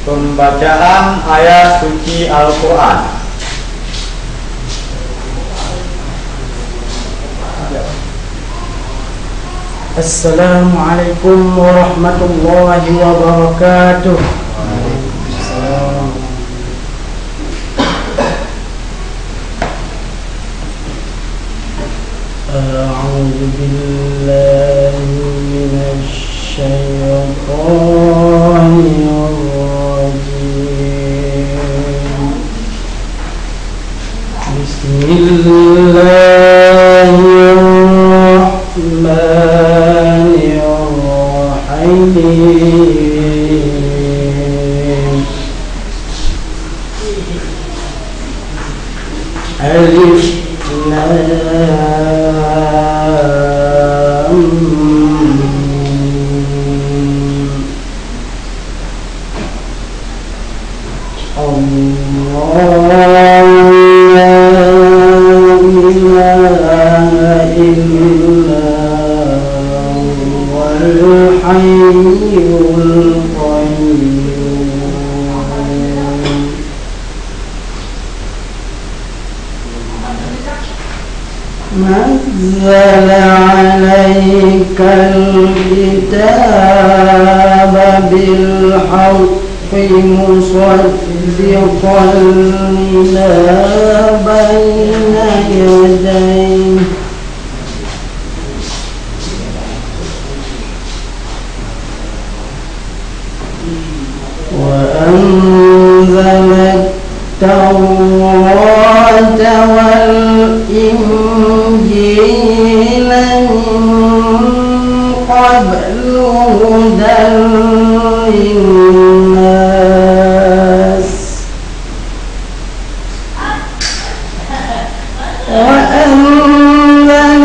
Pembacaan ayat suci Al-Quran. Assalamualaikum warahmatullahi wabarakatuh. A'udzu billahi minasy syaitonir Bismillahirrahmanirrahim. Alif Lam Mim. نزل عليك الكتاب بالحق مصدقا لما بين يديه وأنزل التوراة والإنجيل من قبل هدى للناس وأنزل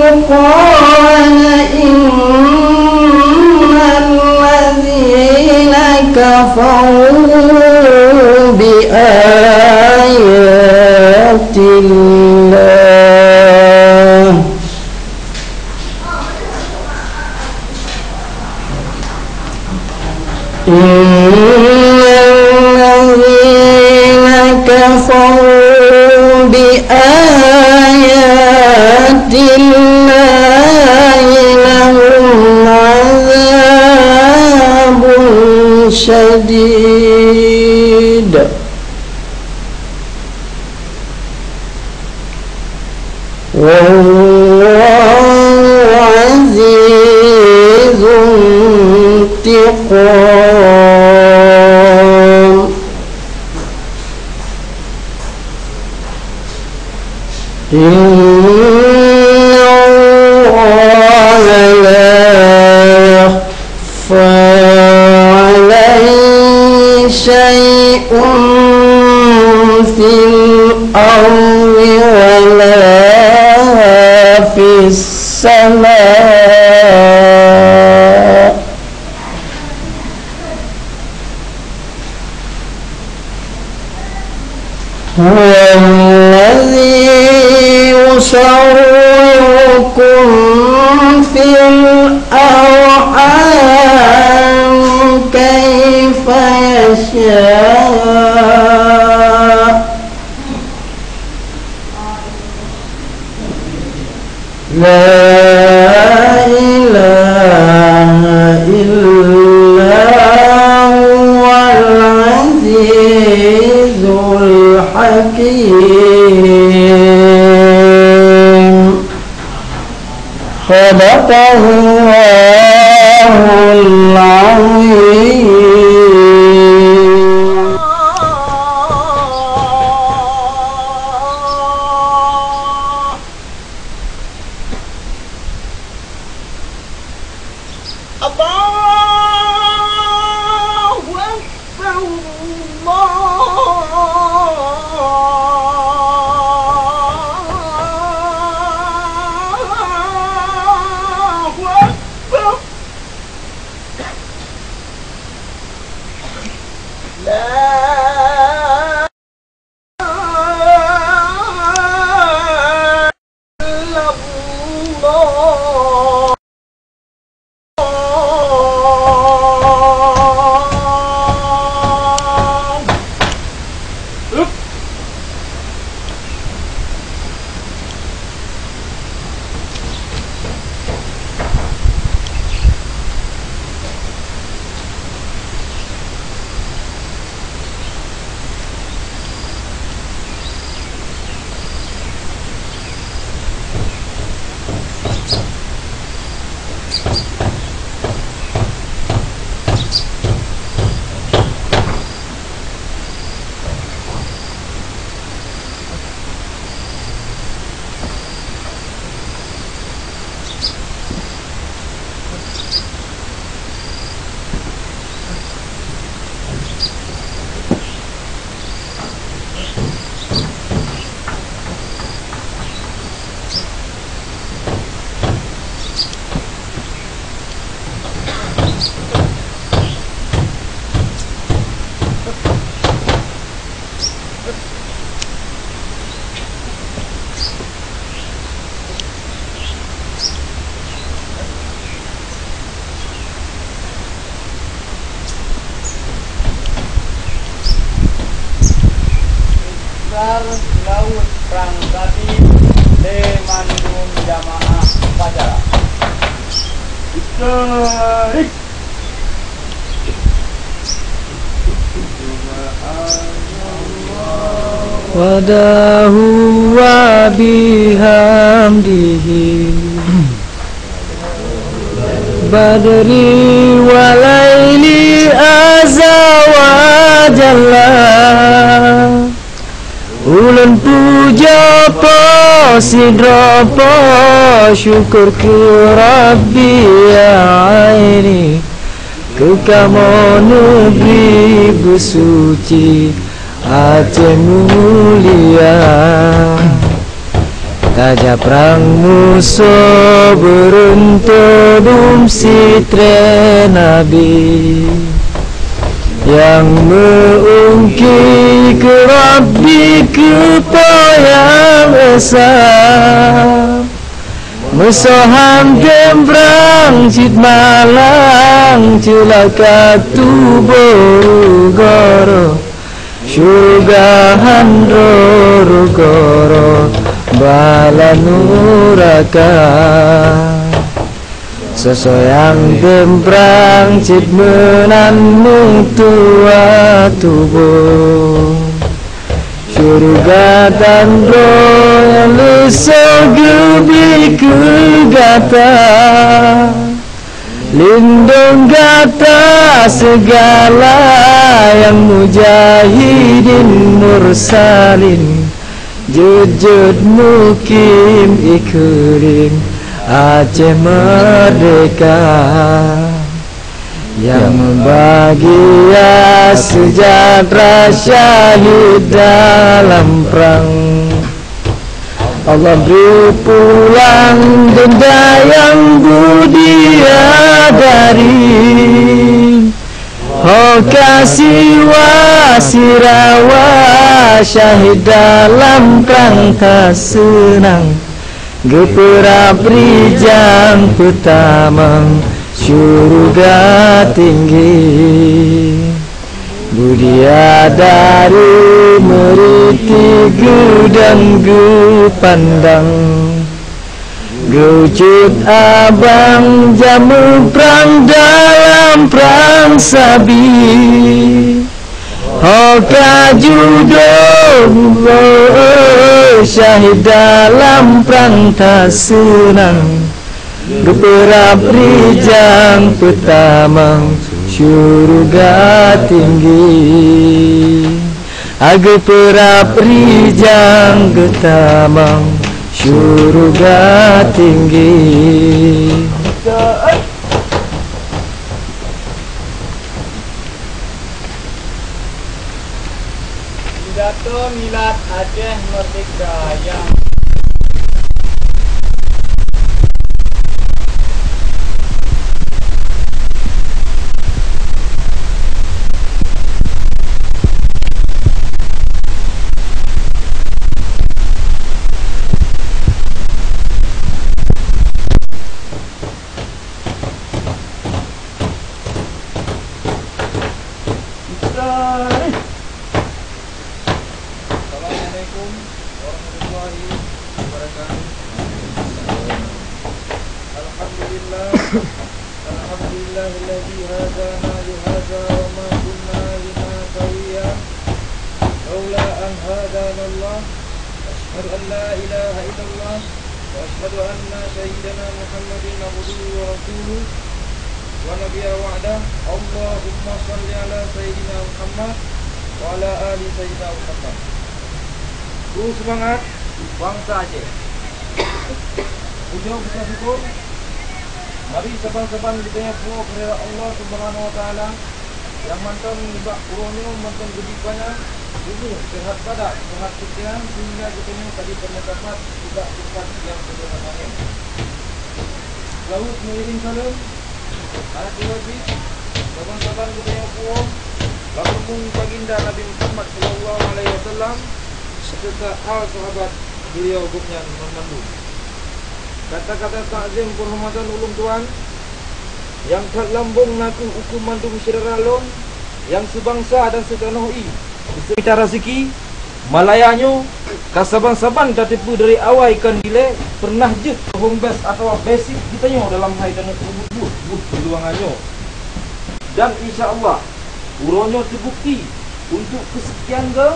الفرقان إن الذين كفروا بآيات الله كفروا بآيات الله لهم عذاب شديد والله عزيز انتقام إن الله لا يخفى عليه شيء في الأرض ولا في السماء هو الذي يصوركم في الأرحام كيف يشاء لا إله إلا Sadaqallahul azim. Laut Perang Tadi Demandung Jamaah Upacara Istarik Wadahu wa bihamdihi Badri walaili azza wa jalla Ulun puja po sidra po syukur ke Rabbi ya aini ke kamu negeri bersuci Aceh mulia Tajah perang musuh beruntun sitre Nabi yang mengungkit ke Rabbi kepayang esa Mesoham gembrang cit malang celaka tubuh goro Syurgahan roro goro bala nuraka Sesoyang gembrang cit menanmu tua tubuh Surga dan roh lesau gebi kegata Lindung gata segala yang mujahidin mursalin Jujud mukim ikrim Aceh merdeka yang membahagia sejahtera syahid dalam perang Allah beri pulang denda yang budia dari Oh kasih wasirawa syahid dalam perang tak senang Geperap rijang pertama surga tinggi Budia dari meriti gudang pandang Geucut abang jamu perang dalam perang sabi Hoka judong syahid dalam perang tak senang Geperap rijang petamang syurga tinggi. Geperap rijang getamang syurga tinggi. Pidato Milad Aceh Merdeka yang Assalamualaikum warahmatullahi wabarakatuh. Alhamdulillah, alhamdulillahilladzi hadana li hadza wa ma kunna linahtadiya laula an hadanallah. Asyhadu an la ilaha illallah wa asyhadu anna sayyidana Muhammadin abduhu wa rasuluh wa nabiyya wa'dah. Allahumma shalli ala sayyidina Muhammad wa ala ali sayyidina Muhammad. Semangat bangsa Aceh. Ujian besar syukur. Mari saban-saban kita berdoa kepada Allah Subhanahu Wa Taala yang mantan nibak uronyo mantan gedipanya tubuh sehat pada sehat pikiran sehingga kita tadi pernah dapat juga tempat yang sederhana. Lalu mengirim salam anak wajib saban-saban kita berdoa langsung baginda Nabi Muhammad Sallallahu Alaihi Wasallam serta al sahabat beliau gumnya memandu. Kata-kata takzim penghormatan ulum tuan yang tak lambung naku hukum mandu syiralon yang sebangsa dan setanah i kita rasiki Malayanya kasaban-saban tatipu dari awal ikan dile pernah je home base atau basic kita nyo dalam hai dan but perjuangannya. Dan insya-Allah uronyo terbukti untuk kesekian ke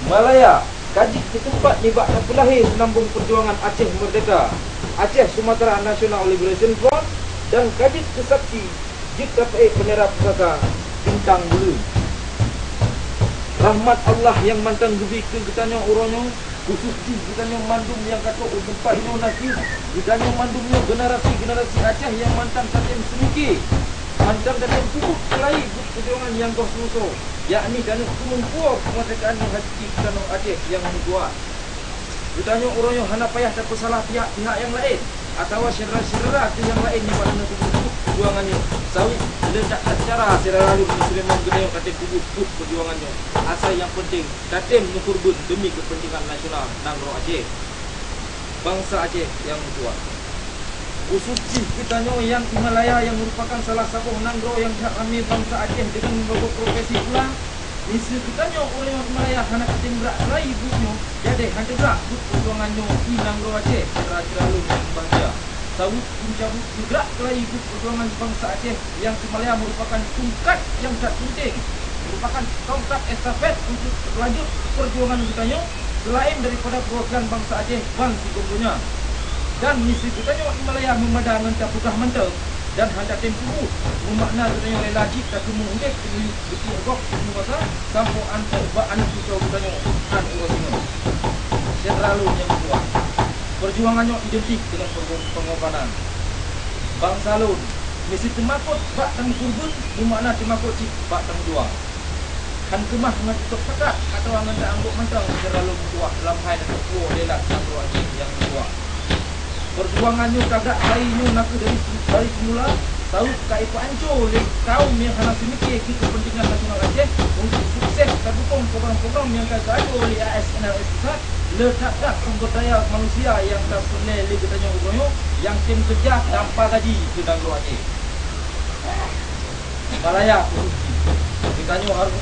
Malaya kaji ke tempat nibak terlahir senambung perjuangan Aceh Merdeka, Aceh Sumatera National Liberation Front dan kaji kesaksi jika penerap pusaka Bintang Bulu. Rahmat Allah yang mantan gebi ke getanya uronyo khusus di getanya mandum yang kata tempat ini nakis getanya mandumnya generasi Aceh yang mantan satem semiki mantan dan pupuk kelai perjuangan yang kosmoso yakni dan kumpulan kemerdekaan yang hakiki kita Aceh yang kuat. Ditanya orangnya hendak payah tak salah pihak yang lain atau syirah-syirah yang lain yang pada perjuangannya. Sawit letak acara secara lalu Muslim mengenai kata kubut perjuangannya. Asal yang penting katem nukurbun demi kepentingan nasional Nangro Aceh. Bangsa Aceh yang kuat. Usuci kitanya yang Himalaya yang merupakan salah satu Nangro yang kami bangsa Aceh dengan membawa profesi pula. Misi kitanya orang yang Himalaya hendak tembrak rai ibunya. Jadi hendak berak perjuangannya di Nangro Aceh secara lalu yang bangsa. Sawut mencabut juga rai ibu perjuangan bangsa Aceh yang Himalaya merupakan tungkat yang tak penting. Merupakan tongkat estafet untuk lanjut perjuangan kitanya selain daripada perwakilan bangsa Aceh bangsa gombonya. Dan misi kitanya Himalaya memadai mentah putah mentah dan hendak tempuh memakna kitanya lelaki tak mengundek betul gok masa sampo antar anak pucau kitanya an urusnya. Selalu yang kuat. Perjuangannya identik dengan pengorbanan. Bangsa Lun misi temakut bak tang kurbun bermakna temakut cik bak tang juang. Kan kemah dengan tutup pekat atau angan tak angguk mentang selalu kuat dalam hai dan kuat lelak yang kuat yang kuat. Perjuangannya kagak lainnya nak dari semula tahu kai panco le kaum yang hendak semiki kepentingan nasional Aceh untuk sukses terdukung program-program yang kagak oleh ASNRS pusat letakkan sumber daya manusia yang tak pernah katanya ugoyo yang tim kerja tanpa gaji ke Nangro Aceh. Malaya ditanya harus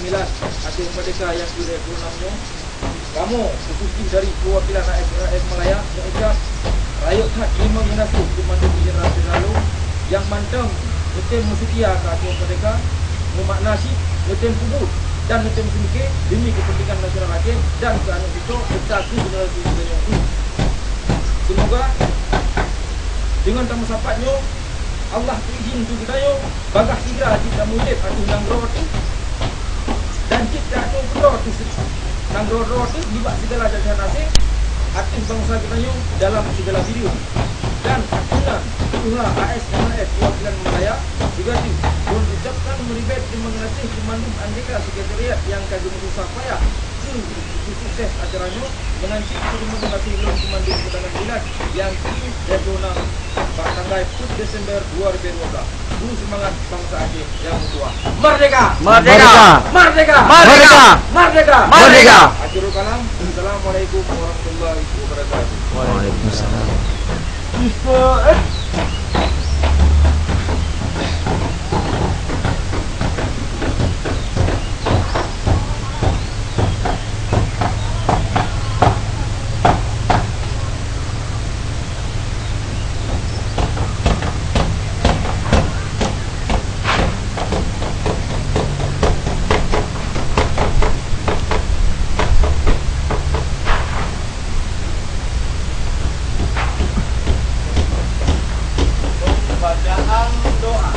Aceh Merdeka yang ke-26-nya. Kamu khususnya dari perwakilan rakyat Malaya mengucap rayot hak terima generasi Komando Generasi lalu yang mantap betul musukia ke Aceh Merdeka memaknasi betul kubur dan betul semike demi kepentingan nasional Aceh dan ke anak itu serta ke generasi ini. Semoga dengan tamu sapatnya Allah berizin untuk kita bagah segera kita murid atau nanggro tu dan kita tu bro tu nanggro tu dibak segala jasa nasib atas bangsa kita dalam segala video dan akhirnya itulah ASMF perwakilan Malaya juga mengucapkan meribet terima kasih Komando Anjeka Sekretariat yang kagum susah payah sukses acaranya menanti terima kasih Komando Pertahanan Bilan yang ke-26 tanggal 10 Desember 2012. Dulu semangat bangsa Aceh yang tua. Merdeka! Merdeka! Merdeka! Merdeka! Merdeka! Merdeka! Akhirul kalam. Assalamualaikum warahmatullahi wabarakatuh. Waalaikumsalam. Bacaan doa.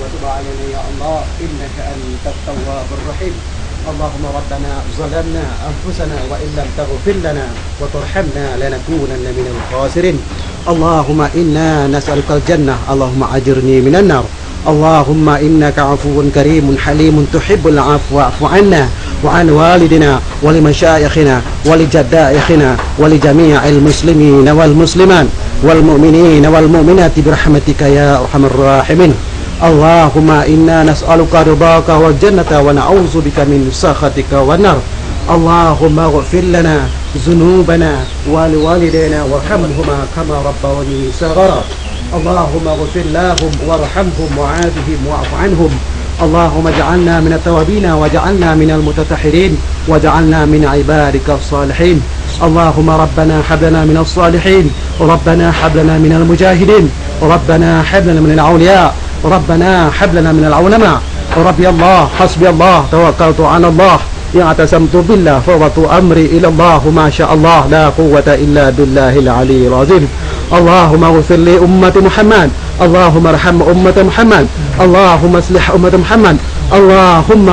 وتب علينا يا الله إنك أنت التواب الرحيم. اللهم ربنا ظلمنا أنفسنا وإن لم تغفر لنا وترحمنا لنكونن من الخاسرين. اللهم إنا نسألك الجنة اللهم أجرني من النار. اللهم إنك عفو كريم حليم تحب العفو واعف عنا وعن والدنا ولمشايخنا ولجدائخنا ولجميع المسلمين والمسلمات والمؤمنين والمؤمنات برحمتك يا أرحم الراحمين. اللهم إنا نسألك رضاك والجنة ونعوذ بك من سخطك والنار. اللهم اغفر لنا ذنوبنا ولوالدينا وارحمهما كما ربوني صغارا. اللهم اغفر لهم وارحمهم وعافهم واعف عنهم. اللهم اجعلنا من التوابين واجعلنا من المتطهرين واجعلنا من عبادك الصالحين. اللهم ربنا هب لنا من الصالحين ربنا هب لنا من المجاهدين ربنا هب لنا من الأولياء ربنا هب لنا من العلماء. ربي الله حسبي الله توكلت على الله اعتصمت بالله فوضت أمري إلى الله ما شاء الله لا قوة إلا بالله العلي العظيم. اللهم اغفر لأمة محمد. اللهم ارحم أمة محمد. اللهم اصلح أمة محمد. اللهم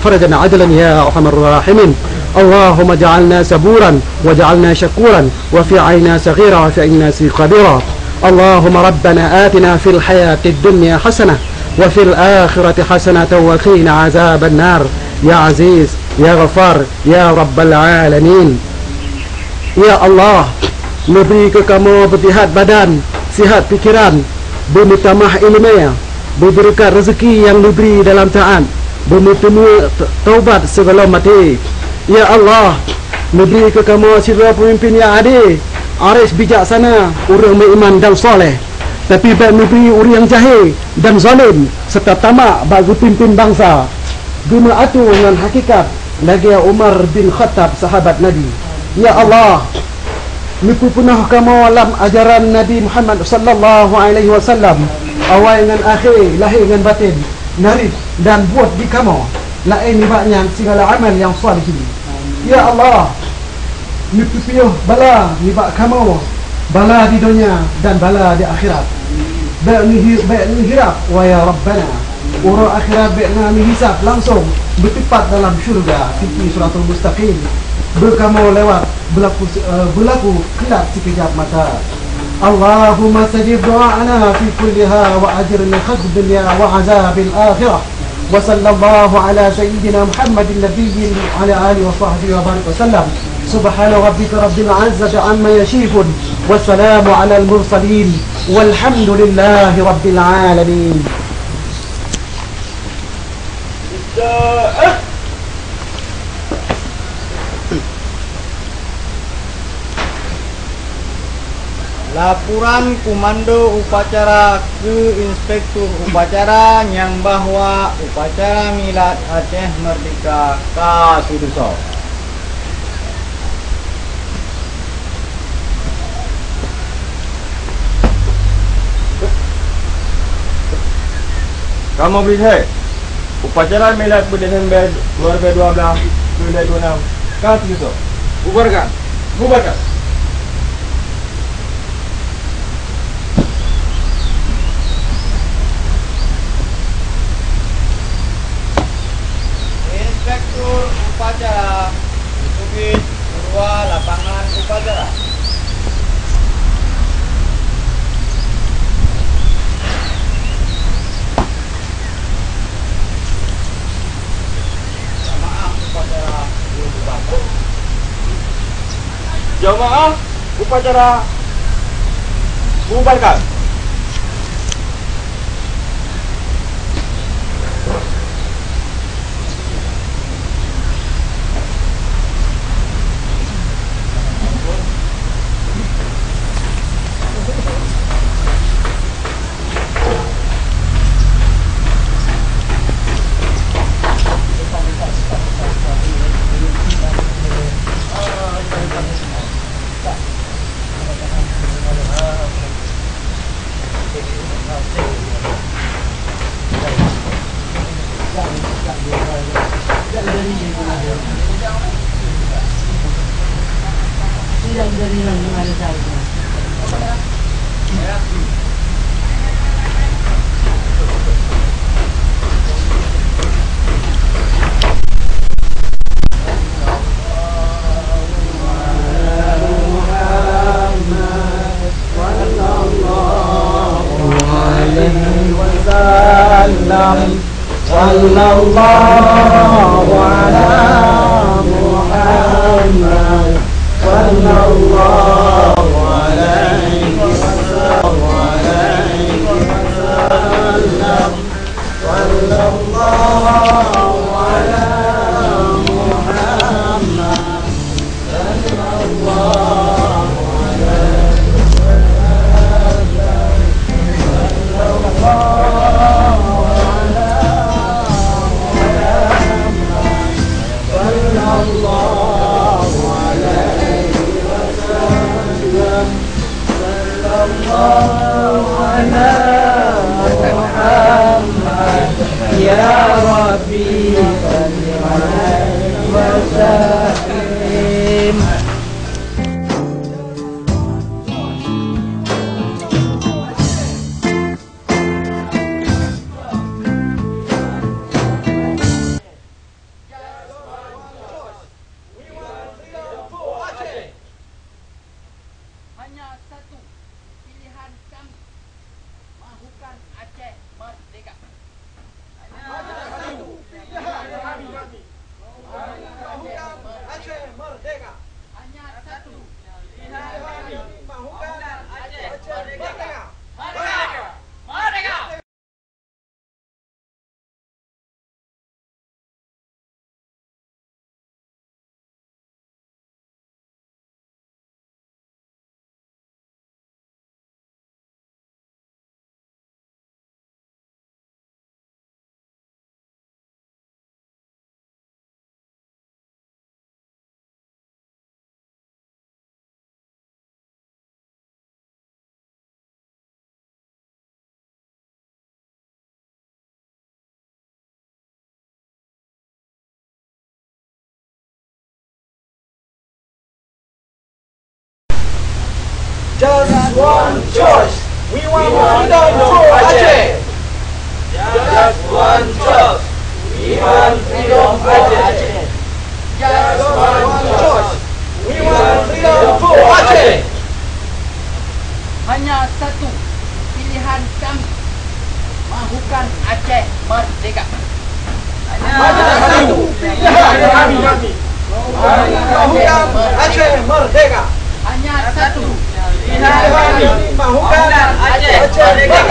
فرجا عدلا يا أرحم الراحمين. اللهم اجعلنا صبورا واجعلنا شكورا وفي عينا صغيرا وفي عينا كبيرا. اللهم ربنا آتنا في الحياة الدنيا حسنة وفي الآخرة حسنة وقنا عذاب النار يا عزيز يا غفار يا رب العالمين. Ya Allah, beri ke kamu bersihat badan, sihat pikiran, beri tamah ilmiah, berberkat rezeki yang diberi dalam taat, beri taubat sebelum mati. Ya Allah, beri ke kamu sirah pemimpin yang adil, arif bijaksana, orang beriman dan soleh. Tapi baik memberi orang yang jahil dan zalim serta tamak bagi pimpin bangsa. Guna atur dengan hakikat lagi Umar bin Khattab sahabat Nabi. Ya Allah, nipu punah kamu dalam ajaran Nabi Muhammad sallallahu alaihi wasallam, awal dengan akhir, lahir dengan batin, narif dan buat di kamu lain banyak segala amal yang salih ini. Ya Allah, nipu piuh bala nibak kamu, bala di dunia dan bala di akhirat. Baik ni hirap wa ya Rabbana Orang akhirat nak hisap langsung bertepat dalam syurga. Fikir suratul mustaqim. Berkamu lewat berlaku kelak sekejap mata. Allahumma stajib doa'ana fi kulliha wa ajirna khazb dunya wa azabil akhirah. Wa sallallahu ala sayyidina Muhammadin nabiyyin ala alihi wa sahbihi wa barik wa sallam. Subhana rabbika rabbil izzati amma yasifun. Wassalamu ala al-mursalin. Walhamdulillahi rabbil alamin. Laporan Komando Upacara ke Inspektur Upacara yang bahwa upacara Milad Aceh Merdeka Kasuduso. Kamu bisa upacara Milad Desember 2012 2026 Kasuduso. Bubarkan. Bubarkan. Inspektur Upacara Bukit Purwa Lapangan Upacara. Jamaah upacara bubarkan. Sallallahu ala Muhammad. Sallallahu alaihi wasallam. Sallallahu ala Muhammad. Ya Rabbi salli alaihi wa sallim. Hanya satu pilihan kami, mahukan Aceh merdeka. Aceh merdeka. Hanya satu Pilihan kami mahukan Aceh merdeka. merdeka. Merdeka. Just one choice. We want freedom for Aceh. Just one mahukan Aceh merdeka? Satu. Mahukan Aceh merdeka. Hanya satu. Mahukan Aceh merdeka.